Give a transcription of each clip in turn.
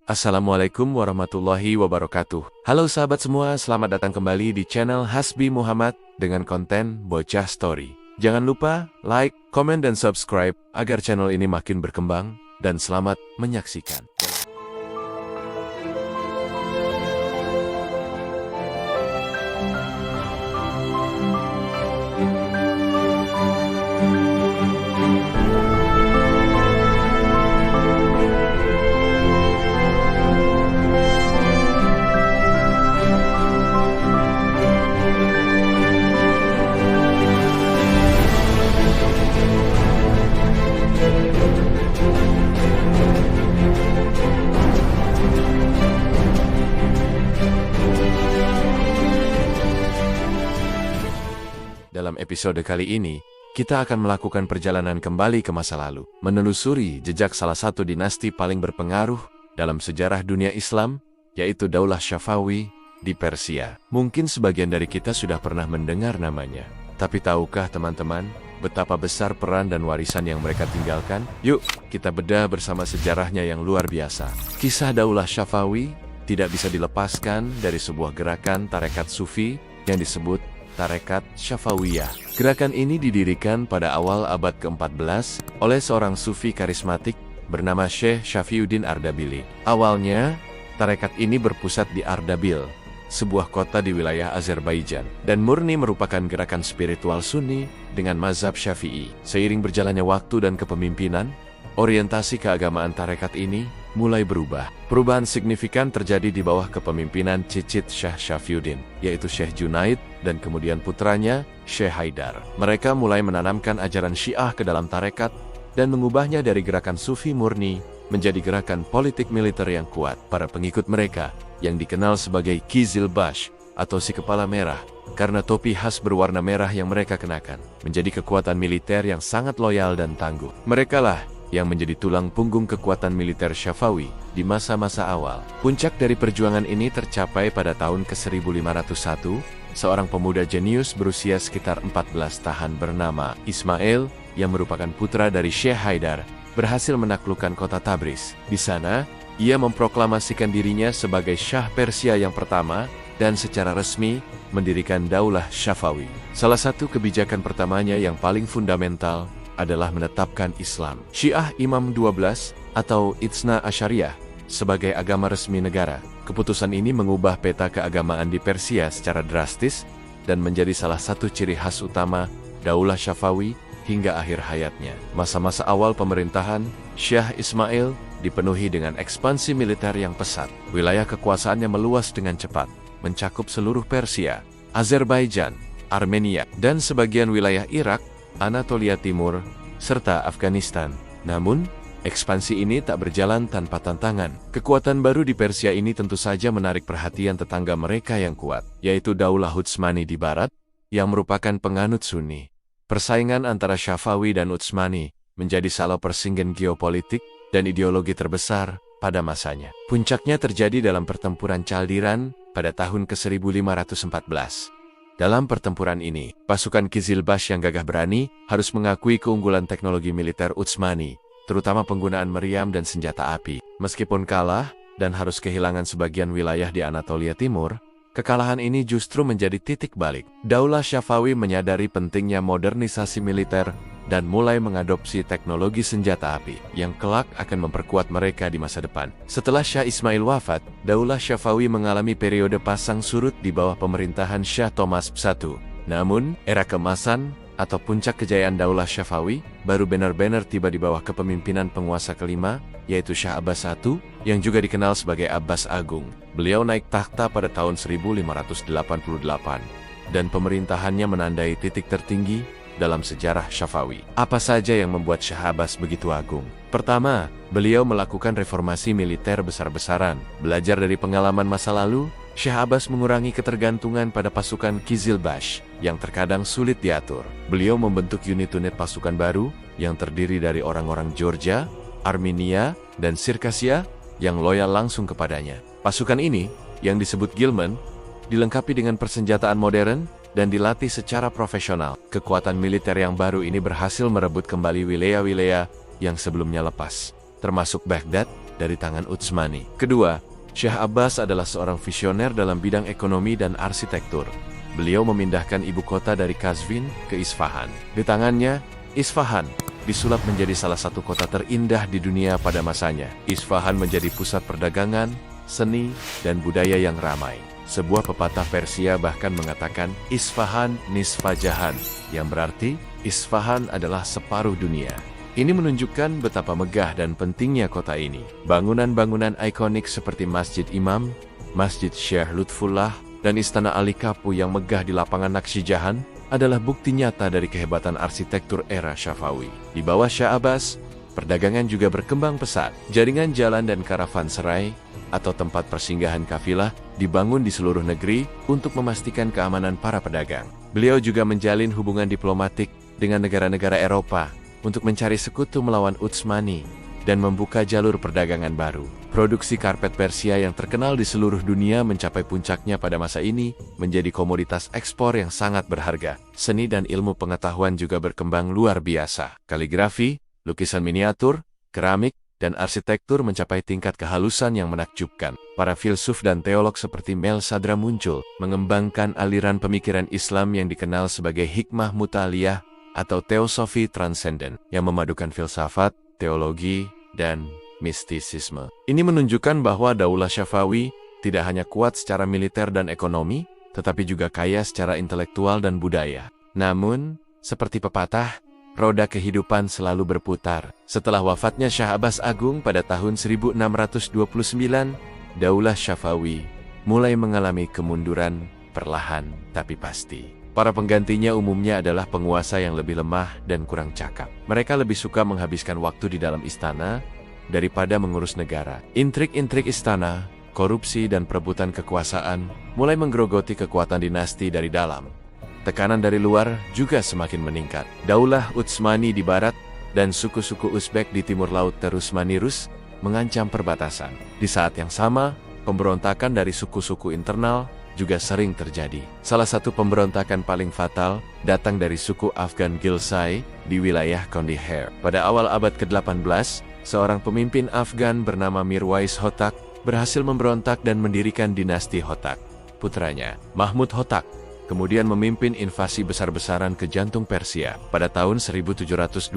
Assalamualaikum warahmatullahi wabarakatuh. Halo sahabat semua, selamat datang kembali di channel Hasbi Muhammad dengan konten Bocah Story. Jangan lupa like, komen, dan subscribe agar channel ini makin berkembang, dan selamat menyaksikan. Dalam episode kali ini, kita akan melakukan perjalanan kembali ke masa lalu, menelusuri jejak salah satu dinasti paling berpengaruh dalam sejarah dunia Islam, yaitu Daulah Syafawi di Persia. Mungkin sebagian dari kita sudah pernah mendengar namanya. Tapi tahukah teman-teman, betapa besar peran dan warisan yang mereka tinggalkan? Yuk, kita bedah bersama sejarahnya yang luar biasa. Kisah Daulah Syafawi tidak bisa dilepaskan dari sebuah gerakan tarekat sufi yang disebut Tarekat Syafawiyah. Gerakan ini didirikan pada awal abad ke-14 oleh seorang sufi karismatik bernama Syekh Syafiuddin Ardabili. Awalnya, tarekat ini berpusat di Ardabil, sebuah kota di wilayah Azerbaijan, dan murni merupakan gerakan spiritual Sunni dengan mazhab Syafi'i. Seiring berjalannya waktu dan kepemimpinan, orientasi keagamaan tarekat ini mulai berubah. Perubahan signifikan terjadi di bawah kepemimpinan cicit Syekh Syafiuddin, yaitu Syekh Junaid, dan kemudian putranya, Syekh Haidar. Mereka mulai menanamkan ajaran Syiah ke dalam tarekat, dan mengubahnya dari gerakan sufi murni, menjadi gerakan politik militer yang kuat. Para pengikut mereka, yang dikenal sebagai Qizilbash, atau si kepala merah, karena topi khas berwarna merah yang mereka kenakan, menjadi kekuatan militer yang sangat loyal dan tangguh. Merekalah yang menjadi tulang punggung kekuatan militer Syafawi di masa-masa awal. Puncak dari perjuangan ini tercapai pada tahun ke-1501, seorang pemuda jenius berusia sekitar 14 tahun bernama Ismail, yang merupakan putra dari Syekh Haidar, berhasil menaklukkan kota Tabriz. Di sana, ia memproklamasikan dirinya sebagai Syah Persia yang pertama, dan secara resmi mendirikan Daulah Syafawi. Salah satu kebijakan pertamanya yang paling fundamental adalah menetapkan Islam Syiah Imam 12 atau Itsna Asyariyah sebagai agama resmi negara. Keputusan ini mengubah peta keagamaan di Persia secara drastis dan menjadi salah satu ciri khas utama Daulah Syafawi hingga akhir hayatnya. Masa-masa awal pemerintahan Syekh Ismail dipenuhi dengan ekspansi militer yang pesat. Wilayah kekuasaannya meluas dengan cepat, mencakup seluruh Persia, Azerbaijan, Armenia, dan sebagian wilayah Irak, Anatolia Timur, serta Afghanistan. Namun, ekspansi ini tak berjalan tanpa tantangan. Kekuatan baru di Persia ini tentu saja menarik perhatian tetangga mereka yang kuat, yaitu Daulah Utsmani di barat, yang merupakan penganut Sunni. Persaingan antara Syafawi dan Utsmani menjadi salah persinggahan geopolitik dan ideologi terbesar pada masanya. Puncaknya terjadi dalam pertempuran Chaldiran pada tahun ke-1514. Dalam pertempuran ini, pasukan Qizilbash yang gagah berani harus mengakui keunggulan teknologi militer Utsmani, terutama penggunaan meriam dan senjata api. Meskipun kalah dan harus kehilangan sebagian wilayah di Anatolia Timur, kekalahan ini justru menjadi titik balik. Daulah Syafawi menyadari pentingnya modernisasi militer dan mulai mengadopsi teknologi senjata api yang kelak akan memperkuat mereka di masa depan. Setelah Syah Ismail wafat, Daulah Syafawi mengalami periode pasang surut di bawah pemerintahan Syah Thomas I. Namun, era keemasan atau puncak kejayaan Daulah Syafawi baru benar-benar tiba di bawah kepemimpinan penguasa kelima, yaitu Syah Abbas I, yang juga dikenal sebagai Abbas Agung. Beliau naik takhta pada tahun 1588, dan pemerintahannya menandai titik tertinggi dalam sejarah Syafawi. Apa saja yang membuat Syah Abbas begitu agung? Pertama, beliau melakukan reformasi militer besar-besaran. Belajar dari pengalaman masa lalu, Syah Abbas mengurangi ketergantungan pada pasukan Qizilbash yang terkadang sulit diatur. Beliau membentuk unit-unit pasukan baru yang terdiri dari orang-orang Georgia, Armenia, dan Sirkasia yang loyal langsung kepadanya. Pasukan ini, yang disebut Gilman, dilengkapi dengan persenjataan modern dan dilatih secara profesional. Kekuatan militer yang baru ini berhasil merebut kembali wilayah-wilayah yang sebelumnya lepas, termasuk Baghdad, dari tangan Utsmani. Kedua, Syah Abbas adalah seorang visioner dalam bidang ekonomi dan arsitektur. Beliau memindahkan ibu kota dari Qazvin ke Isfahan. Di tangannya, Isfahan disulap menjadi salah satu kota terindah di dunia pada masanya. Isfahan menjadi pusat perdagangan, seni, dan budaya yang ramai. Sebuah pepatah Persia bahkan mengatakan Isfahan nisfa jahan, yang berarti Isfahan adalah separuh dunia. Ini menunjukkan betapa megah dan pentingnya kota ini. Bangunan-bangunan ikonik seperti Masjid Imam, Masjid Syekh Lutfullah, dan Istana Ali Kapu yang megah di lapangan Nakshijahan adalah bukti nyata dari kehebatan arsitektur era Syafawi. Di bawah Syah Abbas, perdagangan juga berkembang pesat. Jaringan jalan dan karavanserai atau tempat persinggahan kafilah dibangun di seluruh negeri untuk memastikan keamanan para pedagang. Beliau juga menjalin hubungan diplomatik dengan negara-negara Eropa untuk mencari sekutu melawan Utsmani dan membuka jalur perdagangan baru. Produksi karpet Persia yang terkenal di seluruh dunia mencapai puncaknya pada masa ini, menjadi komoditas ekspor yang sangat berharga. Seni dan ilmu pengetahuan juga berkembang luar biasa. Kaligrafi, lukisan miniatur, keramik, dan arsitektur mencapai tingkat kehalusan yang menakjubkan. Para filsuf dan teolog seperti Mel Sadra muncul, mengembangkan aliran pemikiran Islam yang dikenal sebagai hikmah mutaliyah atau teosofi transenden, yang memadukan filsafat, teologi, dan mistisisme. Ini menunjukkan bahwa Daulah Syafawi tidak hanya kuat secara militer dan ekonomi, tetapi juga kaya secara intelektual dan budaya. Namun, seperti pepatah, roda kehidupan selalu berputar. Setelah wafatnya Syah Abbas Agung pada tahun 1629, Daulah Syafawi mulai mengalami kemunduran perlahan tapi pasti. Para penggantinya umumnya adalah penguasa yang lebih lemah dan kurang cakap. Mereka lebih suka menghabiskan waktu di dalam istana daripada mengurus negara. Intrik-intrik istana, korupsi, dan perebutan kekuasaan mulai menggerogoti kekuatan dinasti dari dalam. Tekanan dari luar juga semakin meningkat. Daulah Utsmani di barat dan suku-suku Uzbek di timur laut terus menerus mengancam perbatasan. Di saat yang sama, pemberontakan dari suku-suku internal juga sering terjadi. Salah satu pemberontakan paling fatal datang dari suku Afgan Gilsai di wilayah Kandahar. Pada awal abad ke-18, seorang pemimpin Afgan bernama Mirwais Hotak berhasil memberontak dan mendirikan dinasti Hotak. Putranya, Mahmud Hotak, kemudian memimpin invasi besar-besaran ke jantung Persia. Pada tahun 1722,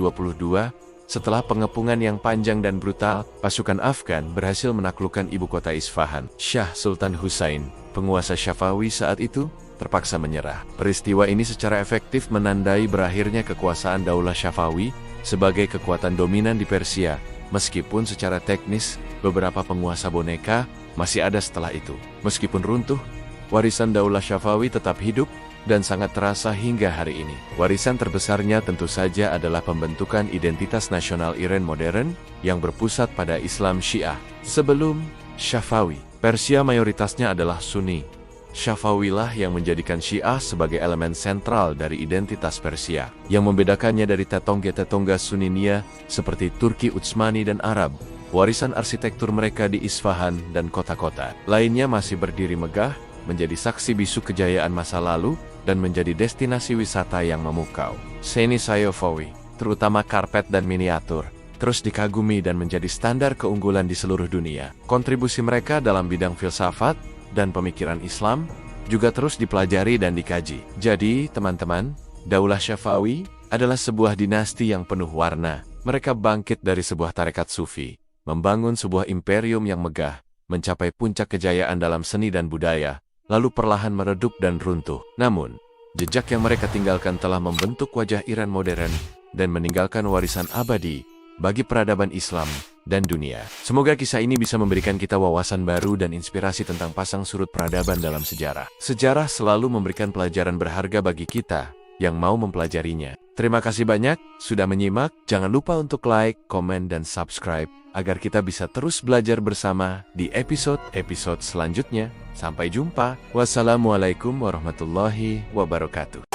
setelah pengepungan yang panjang dan brutal, pasukan Afgan berhasil menaklukkan ibu kota Isfahan. Shah Sultan Husain, penguasa Syafawi saat itu, terpaksa menyerah. Peristiwa ini secara efektif menandai berakhirnya kekuasaan Daulah Syafawi sebagai kekuatan dominan di Persia, meskipun secara teknis beberapa penguasa boneka masih ada setelah itu. Meskipun runtuh, warisan Daulah Syafawi tetap hidup dan sangat terasa hingga hari ini. Warisan terbesarnya tentu saja adalah pembentukan identitas nasional Iran modern yang berpusat pada Islam Syiah. Sebelum Syafawi, Persia mayoritasnya adalah Sunni. Syafawilah yang menjadikan Syiah sebagai elemen sentral dari identitas Persia. Yang membedakannya dari tetangga-tetangga Sunninya seperti Turki, Utsmani, dan Arab, warisan arsitektur mereka di Isfahan dan kota-kota lainnya masih berdiri megah, menjadi saksi bisu kejayaan masa lalu, dan menjadi destinasi wisata yang memukau. Seni Syafawi, terutama karpet dan miniatur, terus dikagumi dan menjadi standar keunggulan di seluruh dunia. Kontribusi mereka dalam bidang filsafat dan pemikiran Islam juga terus dipelajari dan dikaji. Jadi, teman-teman, Daulah Syafawi adalah sebuah dinasti yang penuh warna. Mereka bangkit dari sebuah tarekat sufi, membangun sebuah imperium yang megah, mencapai puncak kejayaan dalam seni dan budaya, lalu perlahan meredup dan runtuh. Namun, jejak yang mereka tinggalkan telah membentuk wajah Iran modern dan meninggalkan warisan abadi bagi peradaban Islam dan dunia. Semoga kisah ini bisa memberikan kita wawasan baru dan inspirasi tentang pasang surut peradaban dalam sejarah. Sejarah selalu memberikan pelajaran berharga bagi kita yang mau mempelajarinya. Terima kasih banyak sudah menyimak. Jangan lupa untuk like, komen, dan subscribe agar kita bisa terus belajar bersama di episode-episode selanjutnya. Sampai jumpa. Wassalamualaikum warahmatullahi wabarakatuh.